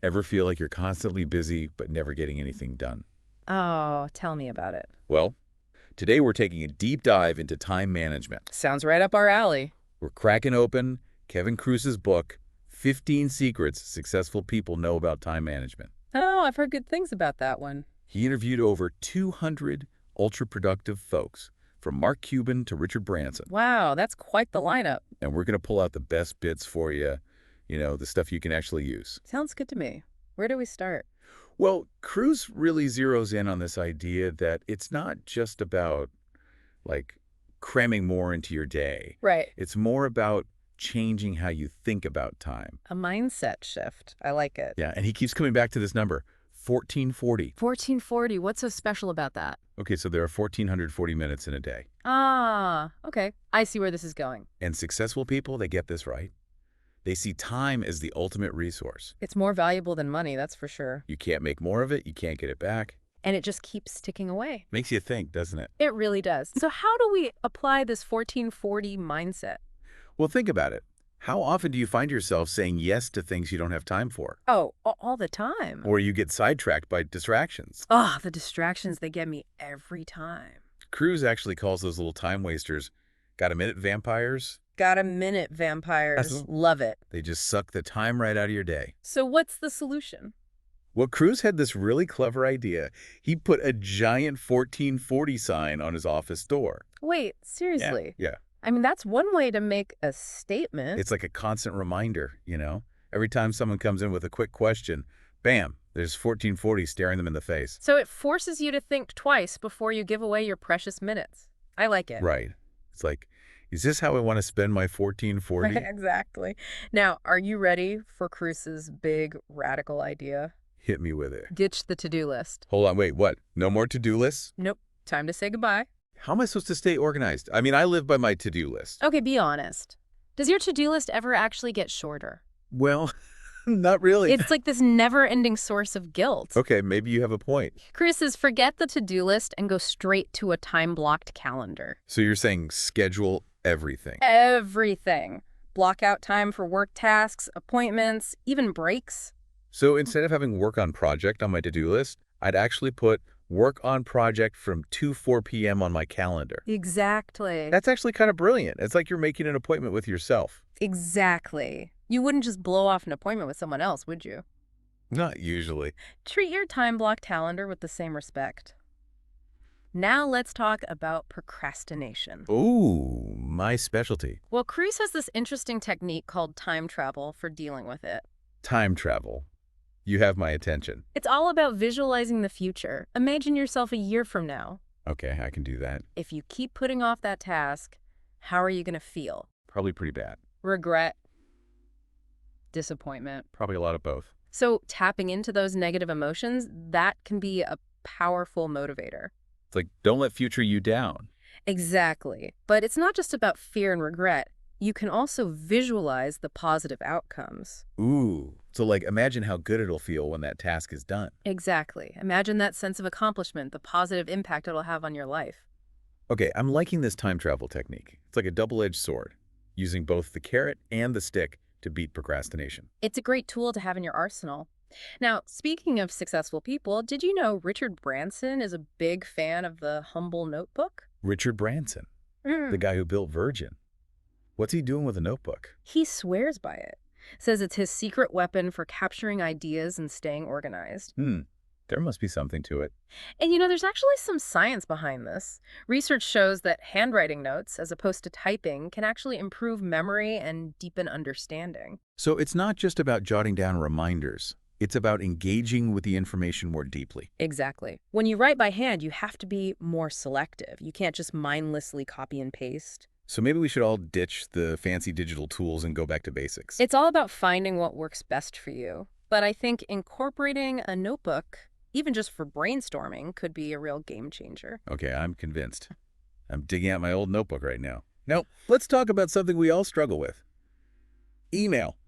Ever feel like you're constantly busy but never getting anything done? Oh, tell me about it. Well, today we're taking a deep dive into time management. Sounds right up our alley. We're cracking open Kevin Kruse's book, 15 Secrets Successful People Know About Time Management. Oh, I've heard good things about that one. He interviewed over 200 ultra-productive folks, from Mark Cuban to Richard Branson. Wow, that's quite the lineup. And we're going to pull out the best bits for you, the stuff you can actually use. Sounds good to me. Where do we start? Well, Kruse really zeroes in on this idea that it's not just about, like, cramming more into your day. Right. It's more about changing how you think about time. A mindset shift. I like it. Yeah, and he keeps coming back to this number, 1440. 1440. What's so special about that? Okay, so there are 1440 minutes in a day. Ah, okay. I see where this is going. And successful people, they get this right. They see time as the ultimate resource. It's more valuable than money, that's for sure. You can't make more of it, you can't get it back. And it just keeps ticking away. Makes you think, doesn't it? It really does. So how do we apply this 1440 mindset? Well, think about it. How often do you find yourself saying yes to things you don't have time for? Oh, all the time. Or you get sidetracked by distractions? Oh, the distractions, they get me every time. Kruse actually calls those little time wasters, got a minute vampires? Got a minute, vampires. Love it. They just suck the time right out of your day. So what's the solution? Well, Kruse had this really clever idea. He put a giant 1440 sign on his office door. Wait, seriously? Yeah. I mean, that's one way to make a statement. It's like a constant reminder. Every time someone comes in with a quick question, bam, there's 1440 staring them in the face. So it forces you to think twice before you give away your precious minutes. I like it. Right. It's like, is this how I want to spend my 1440? Exactly. Now, are you ready for Kruse's big radical idea? Hit me with it. Ditch the to-do list. Hold on, wait, what? No more to-do lists? Nope. Time to say goodbye. How am I supposed to stay organized? I mean, I live by my to-do list. Okay, be honest. Does your to-do list ever actually get shorter? Well, not really. It's like this never-ending source of guilt. Okay, maybe you have a point. Kruse says forget the to-do list and go straight to a time-blocked calendar. So you're saying schedule everything. Everything. Block out time for work tasks, appointments, even breaks. So instead of having work on project on my to-do list, I'd actually put work on project from 4 p.m. on my calendar. Exactly. That's actually kind of brilliant. It's like you're making an appointment with yourself. Exactly. You wouldn't just blow off an appointment with someone else, would you? Not usually. Treat your time-blocked calendar with the same respect. Now let's talk about procrastination. Ooh, my specialty. Well, Kruse has this interesting technique called time travel for dealing with it. Time travel. You have my attention. It's all about visualizing the future. Imagine yourself a year from now. Okay, I can do that. If you keep putting off that task, how are you going to feel? Probably pretty bad. Regret, disappointment. Probably a lot of both. So tapping into those negative emotions, that can be a powerful motivator. It's like, don't let future you down. Exactly. But it's not just about fear and regret. You can also visualize the positive outcomes. Ooh. So like, imagine how good it'll feel when that task is done. Exactly. Imagine that sense of accomplishment, the positive impact it'll have on your life. Okay, I'm liking this time travel technique. It's like a double-edged sword, using both the carrot and the stick to beat procrastination. It's a great tool to have in your arsenal. Now, speaking of successful people, did you know Richard Branson is a big fan of the Humble Notebook? Richard Branson, the guy who built Virgin. What's he doing with a notebook? He swears by it. Says it's his secret weapon for capturing ideas and staying organized. There must be something to it. And there's actually some science behind this. Research shows that handwriting notes, as opposed to typing, can actually improve memory and deepen understanding. So it's not just about jotting down reminders. It's about engaging with the information more deeply. Exactly. When you write by hand, you have to be more selective. You can't just mindlessly copy and paste. So maybe we should all ditch the fancy digital tools and go back to basics. It's all about finding what works best for you. But I think incorporating a notebook, even just for brainstorming, could be a real game changer. Okay, I'm convinced. I'm digging out my old notebook right now. Now, let's talk about something we all struggle with. Email.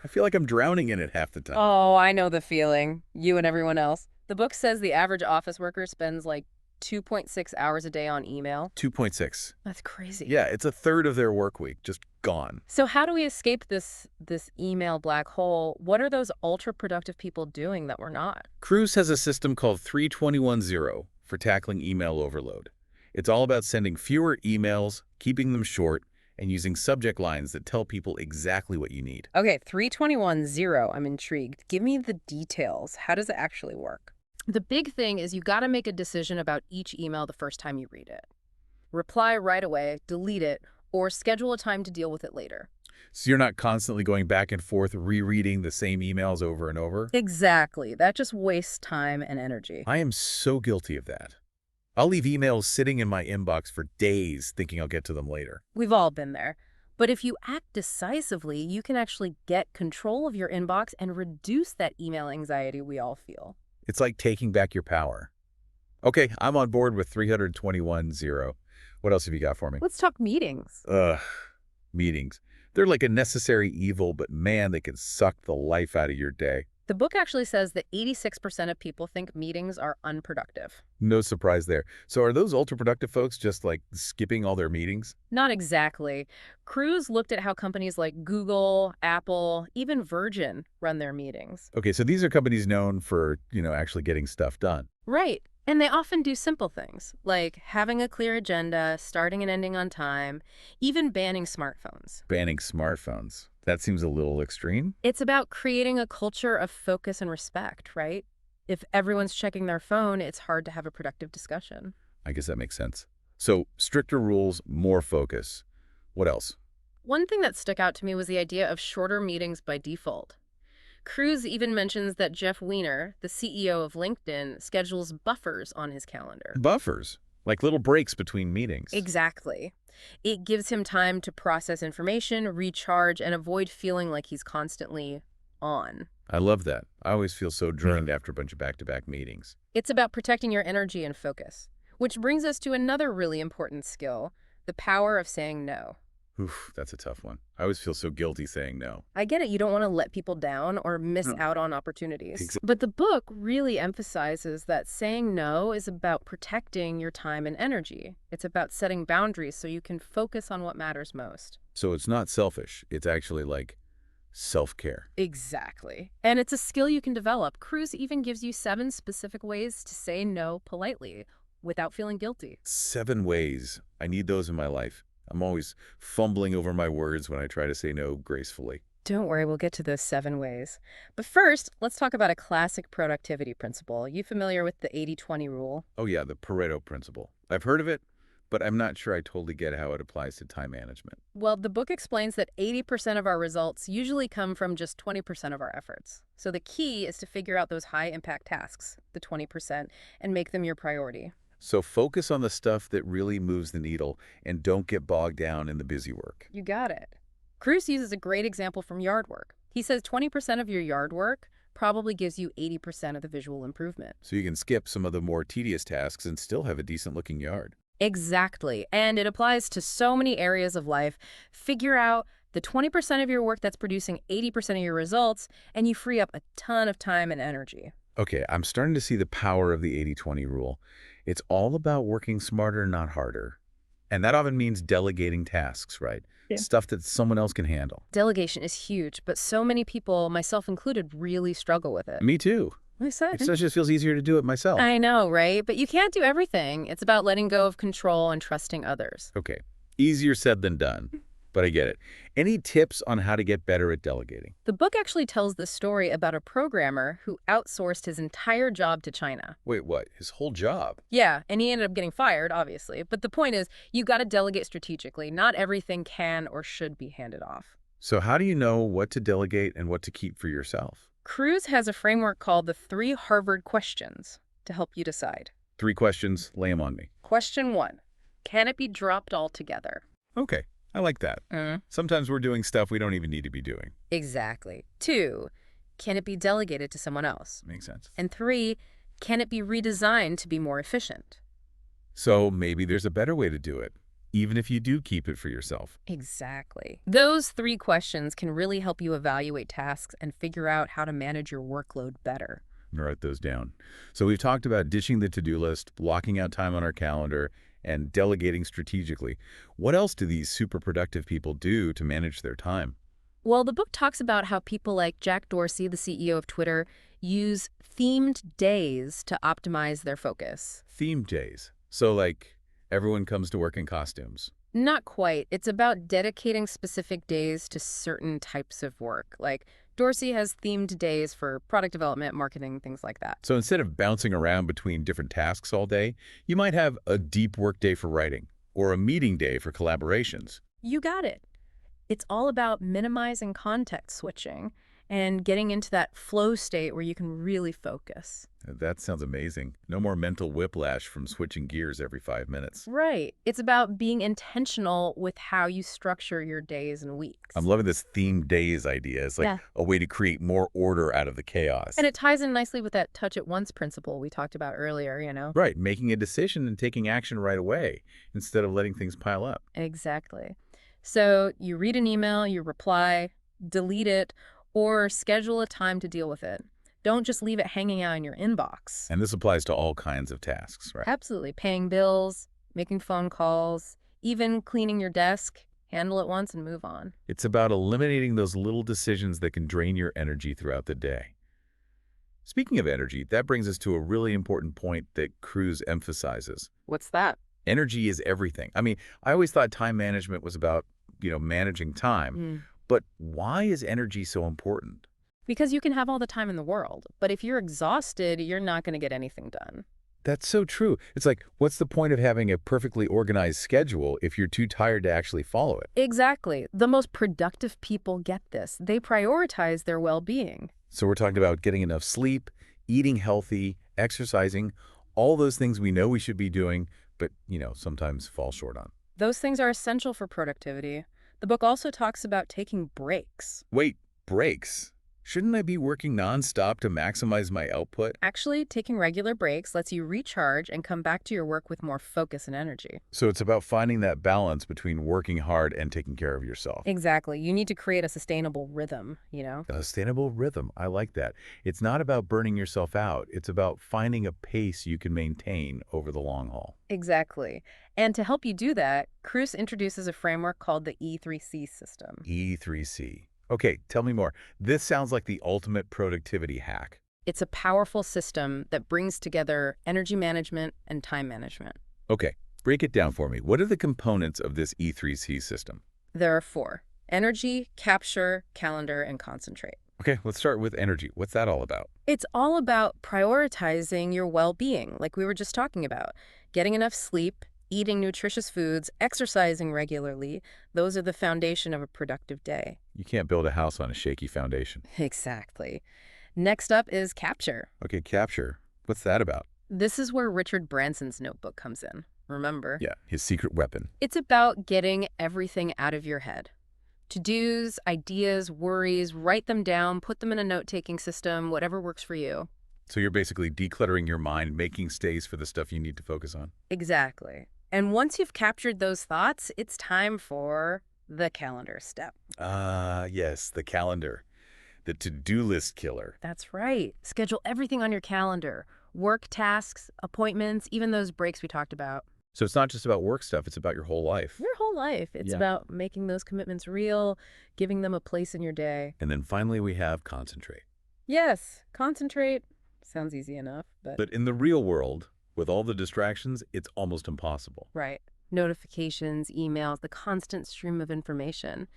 I feel like I'm drowning in it half the time. Oh, I know the feeling. You and everyone else. The book says the average office worker spends like 2.6 hours a day on email. 2.6. That's crazy. Yeah, it's a third of their work week, just gone. So how do we escape this email black hole? What are those ultra-productive people doing that we're not? Kruse has a system called 3210 for tackling email overload. It's all about sending fewer emails, keeping them short, and using subject lines that tell people exactly what you need. Okay, 3210, I'm intrigued. Give me the details. How does it actually work? The big thing is you got to make a decision about each email the first time you read it. Reply right away, delete it, or schedule a time to deal with it later. So you're not constantly going back and forth rereading the same emails over and over? Exactly. That just wastes time and energy. I am so guilty of that. I'll leave emails sitting in my inbox for days thinking I'll get to them later. We've all been there. But if you act decisively, you can actually get control of your inbox and reduce that email anxiety we all feel. It's like taking back your power. Okay, I'm on board with 3210. What else have you got for me? Let's talk meetings. Ugh, meetings. They're like a necessary evil, but man, they can suck the life out of your day. The book actually says that 86% of people think meetings are unproductive. No surprise there. So are those ultra-productive folks just like skipping all their meetings? Not exactly. Kruse looked at how companies like Google, Apple, even Virgin run their meetings. Okay, so these are companies known for, actually getting stuff done. Right. And they often do simple things, like having a clear agenda, starting and ending on time, even banning smartphones. Banning smartphones. That seems a little extreme. It's about creating a culture of focus and respect, right? If everyone's checking their phone, it's hard to have a productive discussion. I guess that makes sense. So stricter rules, more focus. What else? One thing that stuck out to me was the idea of shorter meetings by default. Kruse even mentions that Jeff Weiner, the CEO of LinkedIn, schedules buffers on his calendar. Buffers, like little breaks between meetings. Exactly. It gives him time to process information, recharge, and avoid feeling like he's constantly on. I love that. I always feel so drained after a bunch of back-to-back meetings. It's about protecting your energy and focus, which brings us to another really important skill, the power of saying no. Oof, that's a tough one. I always feel so guilty saying no. I get it. You don't want to let people down or miss No. out on opportunities. Exactly. But the book really emphasizes that saying no is about protecting your time and energy. It's about setting boundaries so you can focus on what matters most. So it's not selfish. It's actually like self-care. Exactly. And it's a skill you can develop. Kruse even gives you 7 specific ways to say no politely without feeling guilty. 7 ways. I need those in my life. I'm always fumbling over my words when I try to say no gracefully. Don't worry, we'll get to those 7 ways. But first, let's talk about a classic productivity principle. You familiar with the 80-20 rule? Oh yeah, the Pareto principle. I've heard of it, but I'm not sure I totally get how it applies to time management. Well, the book explains that 80% of our results usually come from just 20% of our efforts. So the key is to figure out those high-impact tasks, the 20%, and make them your priority. So focus on the stuff that really moves the needle and don't get bogged down in the busy work. You got it. Kruse uses a great example from yard work. He says 20% of your yard work probably gives you 80% of the visual improvement. So you can skip some of the more tedious tasks and still have a decent-looking yard. Exactly. And it applies to so many areas of life. Figure out the 20% of your work that's producing 80% of your results, and you free up a ton of time and energy. Okay, I'm starting to see the power of the 80-20 rule. It's all about working smarter, not harder. And that often means delegating tasks, right? Yeah. Stuff that someone else can handle. Delegation is huge, but so many people, myself included, really struggle with it. Me too. I said. It just feels easier to do it myself. I know, right? But you can't do everything. It's about letting go of control and trusting others. Okay, easier said than done, but I get it. Any tips on how to get better at delegating? The book actually tells the story about a programmer who outsourced his entire job to China. Wait, what? His whole job? Yeah, and he ended up getting fired, obviously. But the point is, you got to delegate strategically. Not everything can or should be handed off. So how do you know what to delegate and what to keep for yourself? Kruse has a framework called the 3 Harvard questions to help you decide. 3 questions, lay them on me. Question 1, can it be dropped altogether? Okay, I like that. Sometimes we're doing stuff we don't even need to be doing. Exactly. 2, can it be delegated to someone else? Makes sense. And 3, can it be redesigned to be more efficient? So maybe there's a better way to do it, even if you do keep it for yourself. Exactly. Those 3 questions can really help you evaluate tasks and figure out how to manage your workload better. Write those down. So we've talked about ditching the to-do list, blocking out time on our calendar, and delegating strategically. What else do these super productive people do to manage their time? Well, the book talks about how people like Jack Dorsey, the CEO of Twitter, use themed days to optimize their focus. Theme days. So like everyone comes to work in costumes. Not quite. It's about dedicating specific days to certain types of work. Like Dorsey has themed days for product development, marketing, things like that. So instead of bouncing around between different tasks all day, you might have a deep work day for writing or a meeting day for collaborations. You got it. It's all about minimizing context switching and getting into that flow state where you can really focus. That sounds amazing. No more mental whiplash from switching gears every 5 minutes. Right. It's about being intentional with how you structure your days and weeks. I'm loving this theme days idea. It's like Yeah. a way to create more order out of the chaos. And it ties in nicely with that touch at once principle we talked about earlier. Right, making a decision and taking action right away instead of letting things pile up. Exactly. So you read an email, you reply, delete it, or schedule a time to deal with it. Don't just leave it hanging out in your inbox. And this applies to all kinds of tasks, right? Absolutely. Paying bills, making phone calls, even cleaning your desk. Handle it once and move on. It's about eliminating those little decisions that can drain your energy throughout the day. Speaking of energy, that brings us to a really important point that Kruse emphasizes. What's that? Energy is everything. I mean, I always thought time management was about, managing time. But why is energy so important? Because you can have all the time in the world, but if you're exhausted, you're not going to get anything done. That's so true. It's like, what's the point of having a perfectly organized schedule if you're too tired to actually follow it? Exactly. The most productive people get this. They prioritize their well-being. So we're talking about getting enough sleep, eating healthy, exercising, all those things we know we should be doing, but, sometimes fall short on. Those things are essential for productivity. The book also talks about taking breaks. Wait, breaks? Shouldn't I be working nonstop to maximize my output? Actually, taking regular breaks lets you recharge and come back to your work with more focus and energy. So it's about finding that balance between working hard and taking care of yourself. Exactly. You need to create a sustainable rhythm. A sustainable rhythm. I like that. It's not about burning yourself out. It's about finding a pace you can maintain over the long haul. Exactly. And to help you do that, Kruse introduces a framework called the E3C system. E3C. Okay, tell me more. This sounds like the ultimate productivity hack. It's a powerful system that brings together energy management and time management. Okay, break it down for me. What are the components of this E3C system? There are 4: energy, capture, calendar, and concentrate. Okay, let's start with energy. What's that all about? It's all about prioritizing your well-being, like we were just talking about. Getting enough sleep, eating nutritious foods, exercising regularly. Those are the foundation of a productive day. You can't build a house on a shaky foundation. Exactly. Next up is capture. Okay, capture. What's that about? This is where Richard Branson's notebook comes in. Remember? Yeah, his secret weapon. It's about getting everything out of your head. To-dos, ideas, worries, write them down, put them in a note-taking system, whatever works for you. So you're basically decluttering your mind, making space for the stuff you need to focus on. Exactly. And once you've captured those thoughts, it's time for the calendar step. Yes, the calendar. The to-do list killer. That's right. Schedule everything on your calendar. Work tasks, appointments, even those breaks we talked about. So it's not just about work stuff, it's about your whole life. Your whole life. It's Yeah. about making those commitments real, giving them a place in your day. And then finally we have concentrate. Yes, concentrate. Sounds easy enough, But in the real world, with all the distractions, it's almost impossible. right. Notifications, emails, the constant stream of information.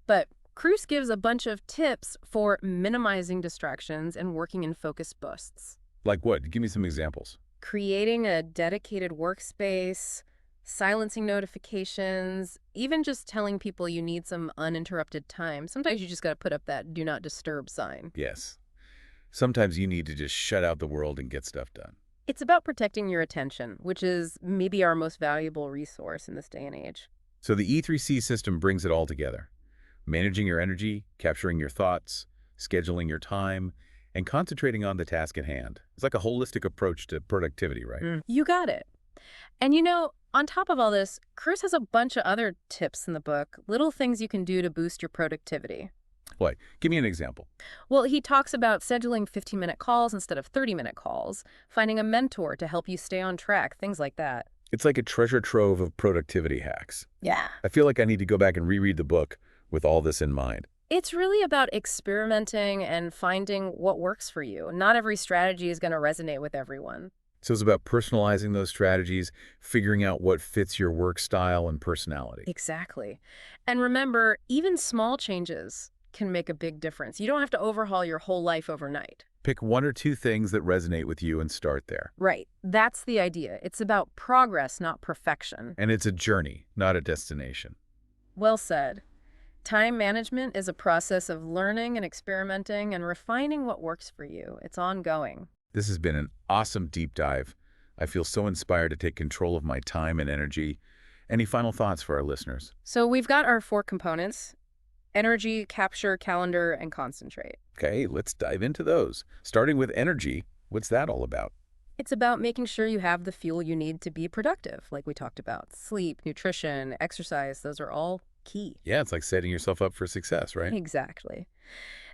But Kruse gives a bunch of tips for minimizing distractions and working in focus bursts. Like what? Give me some examples. Creating a dedicated workspace, silencing notifications, even just telling people you need some uninterrupted time. Sometimes you just got to put up that do not disturb sign. Yes. Sometimes you need to just shut out the world and get stuff done. It's about protecting your attention, which is maybe our most valuable resource in this day and age. So the E3C system brings it all together. Managing your energy, capturing your thoughts, scheduling your time, and concentrating on the task at hand. It's like a holistic approach to productivity, right? You got it. And on top of all this, Kruse has a bunch of other tips in the book, little things you can do to boost your productivity. What? Give me an example. Well, he talks about scheduling 15-minute calls instead of 30-minute calls, finding a mentor to help you stay on track, things like that. It's like a treasure trove of productivity hacks. Yeah. I feel like I need to go back and reread the book with all this in mind. It's really about experimenting and finding what works for you. Not every strategy is going to resonate with everyone. So it's about personalizing those strategies, figuring out what fits your work style and personality. Exactly. And remember, even small changes can make a big difference. You don't have to overhaul your whole life overnight. Pick one or two things that resonate with you and start there. Right. That's the idea. It's about progress, not perfection. And it's a journey, not a destination. Well said. Time management is a process of learning and experimenting and refining what works for you. It's ongoing. This has been an awesome deep dive. I feel so inspired to take control of my time and energy. Any final thoughts for our listeners? So we've got our 4 components: energy, capture, calendar, and concentrate. Okay, let's dive into those. Starting with energy, what's that all about? It's about making sure you have the fuel you need to be productive, like we talked about. Sleep, nutrition, exercise, those are all key. Yeah, it's like setting yourself up for success, right? Exactly.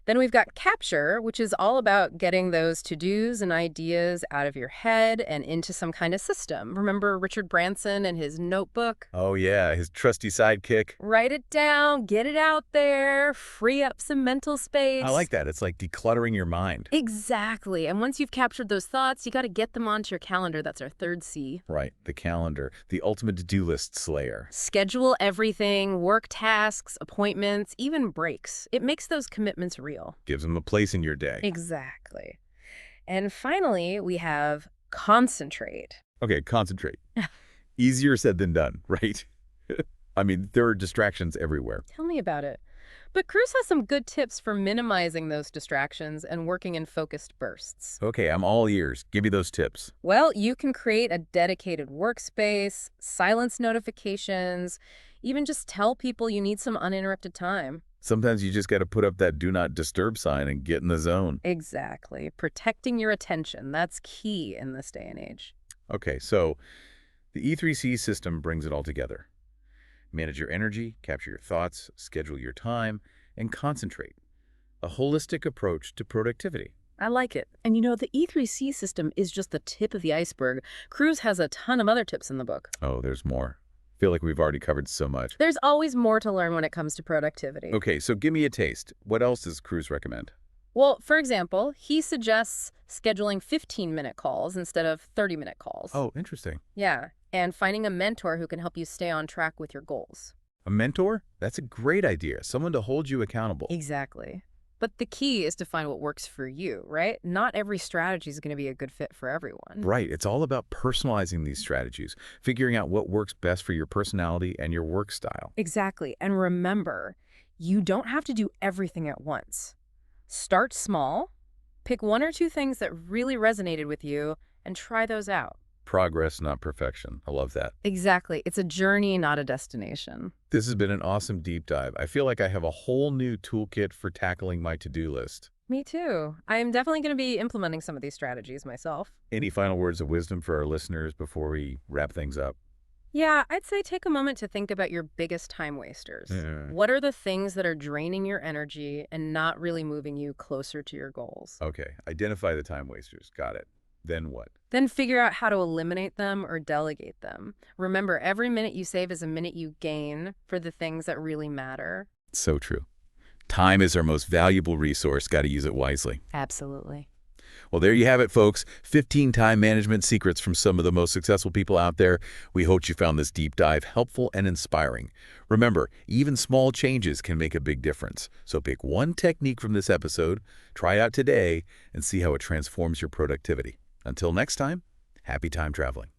Then we've got capture, which is all about getting those to-dos and ideas out of your head and into some kind of system. Remember Richard Branson and his notebook? Oh yeah, his trusty sidekick. Write it down, get it out there, free up some mental space. I like that. It's like decluttering your mind. Exactly. And once you've captured those thoughts, you got to get them onto your calendar. That's our 3rd C. Right, the calendar, the ultimate to-do list slayer. Schedule everything, work tasks, appointments, even breaks. It makes those commitments real. Gives them a place in your day. Exactly. And finally, we have concentrate. Okay, concentrate. Easier said than done, right? I mean, there are distractions everywhere. Tell me about it. But Kruse has some good tips for minimizing those distractions and working in focused bursts. Okay, I'm all ears. Give me those tips. Well, you can create a dedicated workspace, silence notifications, even just tell people you need some uninterrupted time. Sometimes you just got to put up that do not disturb sign and get in the zone. Exactly. Protecting your attention, that's key in this day and age. Okay, so the E3C system brings it all together. Manage your energy, capture your thoughts, schedule your time, and concentrate. A holistic approach to productivity. I like it. And you know, the E3C system is just the tip of the iceberg. Kruse has a ton of other tips in the book. Oh, there's more. Feel like we've already covered so much. There's always more to learn when it comes to productivity. Okay, so give me a taste. What else does Kruse recommend? Well, for example, he suggests scheduling 15-minute calls instead of 30-minute calls. Oh, interesting. Yeah, and finding a mentor who can help you stay on track with your goals. A mentor? That's a great idea. Someone to hold you accountable. Exactly. But the key is to find what works for you, right? Not every strategy is going to be a good fit for everyone. Right. It's all about personalizing these strategies, figuring out what works best for your personality and your work style. Exactly. And remember, you don't have to do everything at once. Start small, pick 1 or 2 things that really resonated with you, and try those out. Progress, not perfection. I love that. Exactly. It's a journey, not a destination. This has been an awesome deep dive. I feel like I have a whole new toolkit for tackling my to-do list. Me too. I am definitely going to be implementing some of these strategies myself. Any final words of wisdom for our listeners before we wrap things up? Yeah, I'd say take a moment to think about your biggest time wasters. Yeah. What are the things that are draining your energy and not really moving you closer to your goals? Okay, identify the time wasters. Got it. Then what? Then figure out how to eliminate them or delegate them. Remember, every minute you save is a minute you gain for the things that really matter. So true. Time is our most valuable resource. Got to use it wisely. Absolutely. Well, there you have it, folks. 15 time management secrets from some of the most successful people out there. We hope you found this deep dive helpful and inspiring. Remember, even small changes can make a big difference. So pick one technique from this episode, try it out today, and see how it transforms your productivity. Until next time, happy time traveling.